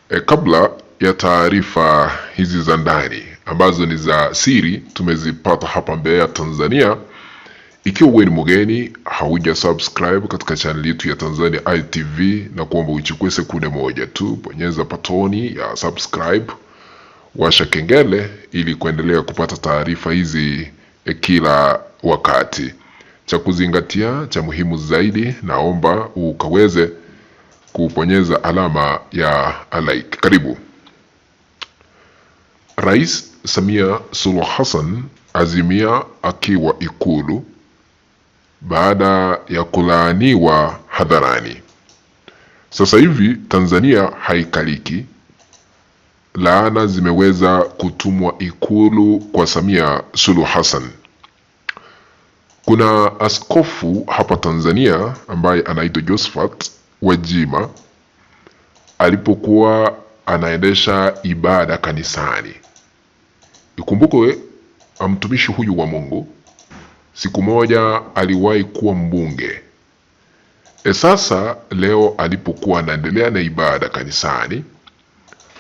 Kabla ya taarifa hizi za ndani ambazo ni za siri tumezipata hapa Mbeya Tanzania, ikiwa wewe ni mgeni hauja subscribe katika channel yetu ya Tanzania ITV, na kuomba uchukue sekunde moja tu, bonyeza patoni ya subscribe, washa kengele ili kuendelea kupata taarifa hizi kila wakati. Cha kuzingatia cha muhimu zaidi, naomba ukaweze kubonyeza alama ya like. Karibu. Rais Samia Suluhu Hassan azimia akiwa Ikulu baada ya kulaaniwa hadharani. Sasa hivi Tanzania haikaliki. Laana zimeweza kutumwa Ikulu kwa Samia Suluhu Hassan. Kuna askofu hapa Tanzania ambaye anaitwa Josephat Gwajima, alipokuwa anaendesha ibada kanisani. Ikumbukwe mtumishi huyu wa Mungu siku moja aliwahi kuwa mbunge. Sasa leo alipokuwa anaendelea na ibada kanisani,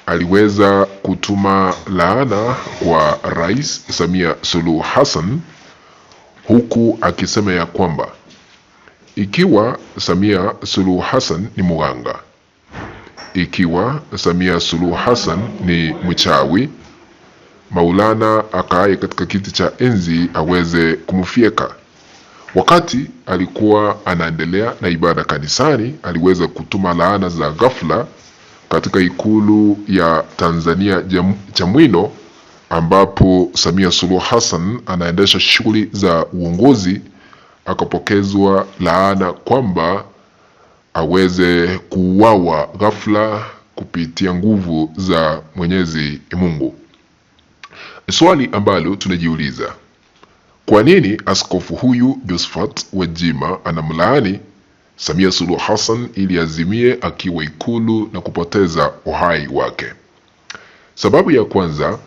aliweza kutuma laana kwa Rais Samia Suluhu Hassan, huku akisema ya kwamba ikiwa Samia Suluhu Hassan ni mganga, ikiwa Samia Suluhu Hassan ni mchawi, Maulana akae katika kiti cha enzi aweze kumfyeka. Wakati alikuwa anaendelea na ibada kanisani, aliweza kutuma laana za ghafla katika Ikulu ya Tanzania Chamwino, ambapo Samia Suluhu Hassan anaendesha shughuli za uongozi. Akapokezwa laana kwamba aweze kuuawa ghafla kupitia nguvu za Mwenyezi Mungu. Swali ambalo tunajiuliza, kwa nini askofu huyu Josephat Gwajima anamlaani Samia Suluhu Hassan ili azimie akiwa Ikulu na kupoteza uhai wake? Sababu ya kwanza,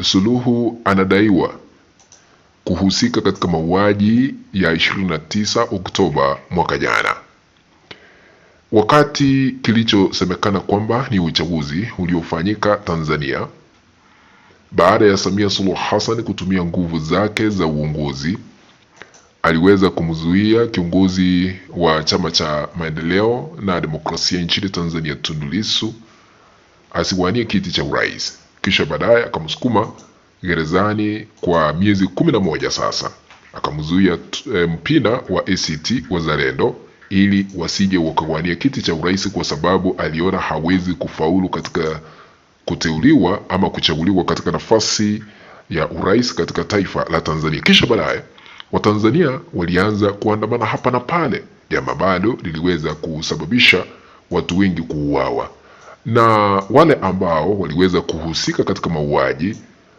Suluhu anadaiwa kuhusika katika mauaji ya 29 Oktoba mwaka jana, wakati kilichosemekana kwamba ni uchaguzi uliofanyika Tanzania. Baada ya Samia Suluhu Hassan kutumia nguvu zake za uongozi, aliweza kumzuia kiongozi wa Chama cha Maendeleo na Demokrasia nchini Tanzania, Tundu Lissu, asiwanie kiti cha urais. Kisha baadaye akamsukuma gerezani kwa miezi 11 sasa. Akamzuia Mpina wa ACT Wazalendo ili wasije wakawania kiti cha urais, kwa sababu aliona hawezi kufaulu katika kuteuliwa ama kuchaguliwa katika nafasi ya urais katika taifa la Tanzania. Kisha baadaye Watanzania walianza kuandamana hapa na pale, jambo bado liliweza kusababisha watu wengi kuuawa. Na wale ambao waliweza kuhusika katika mauaji,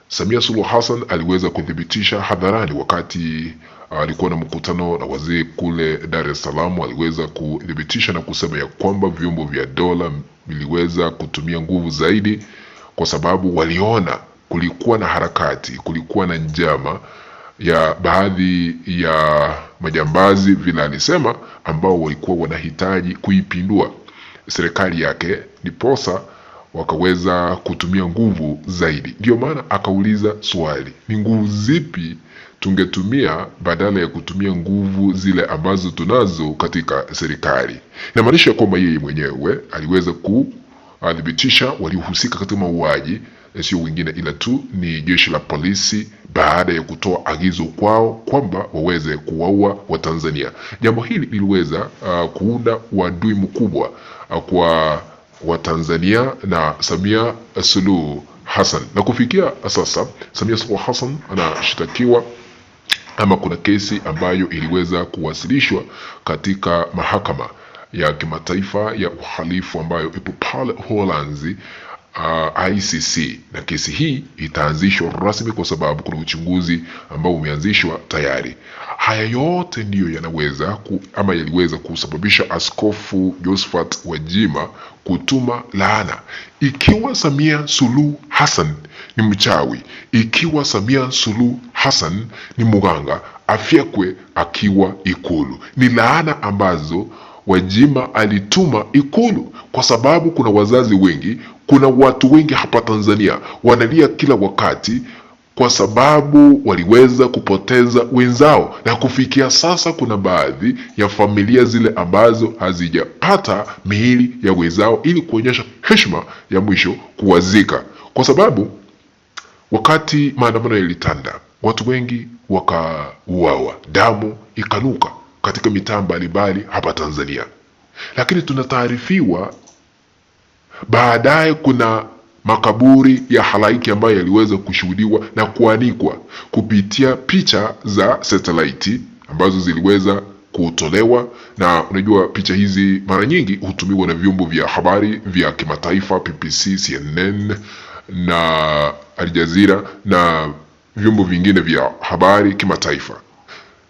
Samia Suluhu Hassan aliweza kudhibitisha hadharani wakati alikuwa na mkutano na wazee kule Dar es Salaam. Aliweza kudhibitisha na kusema ya kwamba vyombo vya dola viliweza kutumia nguvu zaidi, kwa sababu waliona kulikuwa na harakati, kulikuwa na njama ya baadhi ya majambazi, vile alisema, ambao walikuwa wanahitaji kuipindua serikali yake, ndiposa wakaweza kutumia nguvu zaidi. Ndio maana akauliza swali, ni nguvu zipi tungetumia badala ya kutumia nguvu zile ambazo tunazo katika serikali? Inamaanisha kwamba yeye mwenyewe aliweza kudhibitisha waliohusika katika mauaji sio wengine ila tu ni jeshi la polisi, baada ya kutoa agizo kwao kwamba waweze kuwaua Watanzania. Jambo hili liliweza kuunda uadui mkubwa kwa Watanzania na Samia Suluhu Hassan. Na kufikia sasa Samia Suluhu Hassan anashitakiwa, ama kuna kesi ambayo iliweza kuwasilishwa katika mahakama ya kimataifa ya uhalifu ambayo ipo pale Uholanzi, ICC, na kesi hii itaanzishwa rasmi kwa sababu kuna uchunguzi ambao umeanzishwa tayari. Haya yote ndiyo yanaweza ama yaliweza kusababisha askofu Josephat Gwajima kutuma laana. Ikiwa Samia Suluhu Hassan ni mchawi, ikiwa Samia Suluhu Hassan ni mganga, afyekwe akiwa Ikulu. Ni laana ambazo Gwajima alituma Ikulu kwa sababu kuna wazazi wengi, kuna watu wengi hapa Tanzania wanalia kila wakati kwa sababu waliweza kupoteza wenzao, na kufikia sasa kuna baadhi ya familia zile ambazo hazijapata miili ya wenzao ili kuonyesha heshima ya mwisho kuwazika, kwa sababu wakati maandamano yalitanda watu wengi wakauawa, damu ikanuka katika mitaa mbalimbali hapa Tanzania. Lakini tunataarifiwa baadaye kuna makaburi ya halaiki ambayo yaliweza kushuhudiwa na kuanikwa kupitia picha za satellite ambazo ziliweza kutolewa, na unajua picha hizi mara nyingi hutumiwa na vyombo vya habari vya kimataifa, BBC, CNN na Al Jazeera na vyombo vingine vya habari kimataifa,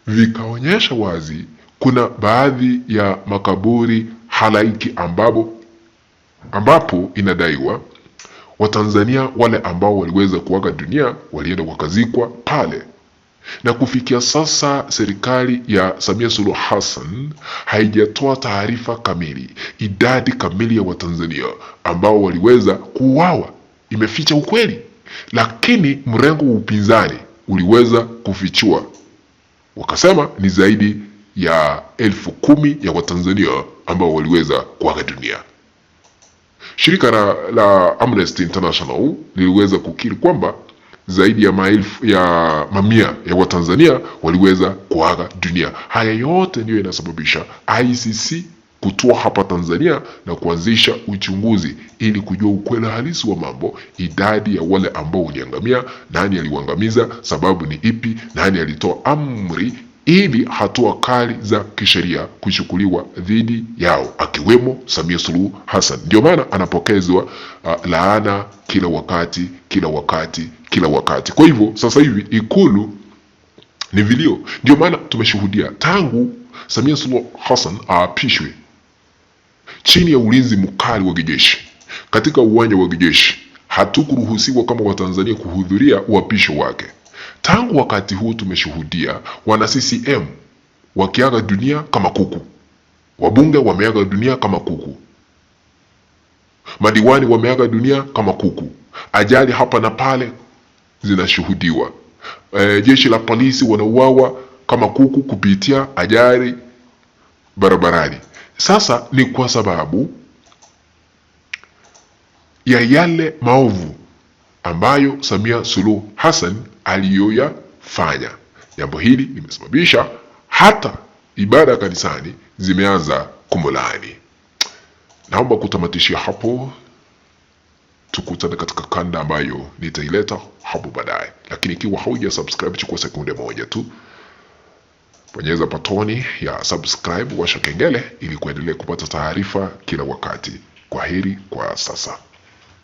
vikaonyesha wazi kuna baadhi ya makaburi halaiki ambapo inadaiwa Watanzania wale ambao waliweza kuaga dunia walienda wakazikwa pale. Na kufikia sasa serikali ya Samia Suluhu Hassan haijatoa taarifa kamili, idadi kamili ya Watanzania ambao waliweza kuuawa. Imeficha ukweli, lakini mrengo wa upinzani uliweza kufichua, wakasema ni zaidi ya 10,000 ya Watanzania ambao waliweza kuaga dunia. Shirika la Amnesty International liliweza kukiri kwamba zaidi ya mamia ya Watanzania waliweza kuaga dunia. Haya yote ndiyo inasababisha ICC kutua hapa Tanzania na kuanzisha uchunguzi ili kujua ukweli halisi wa mambo, idadi ya wale ambao waliangamia, nani aliwaangamiza, sababu ni ipi, nani alitoa amri ili hatua kali za kisheria kuchukuliwa dhidi yao, akiwemo Samia Suluhu Hassan. Ndio maana anapokezwa laana kila wakati. Kwa hivyo sasa hivi Ikulu ni vilio. Ndio maana tumeshuhudia tangu Samia Suluhu Hassan aapishwe chini ya ulinzi mkali wa kijeshi katika uwanja wa kijeshi, hatukuruhusiwa kama Watanzania kuhudhuria uapisho wake. Tangu wakati huu tumeshuhudia wana CCM wakiaga dunia kama kuku, wabunge wameaga dunia kama kuku, madiwani wameaga dunia kama kuku, ajali hapa na pale zinashuhudiwa. Jeshi la polisi wanauawa kama kuku kupitia ajali barabarani. Sasa ni kwa sababu ya yale maovu ambayo Samia Suluhu Hassan aliyoyafanya. Jambo hili limesababisha hata ibada kanisani zimeanza kumlaani. Naomba kutamatishia hapo, tukutane katika kanda ambayo nitaileta hapo baadaye. Lakini ikiwa hauja subscribe, chukua sekunde moja tu, bonyeza patoni ya subscribe, washa kengele ili kuendelea kupata taarifa kila wakati. Kwaheri kwa sasa.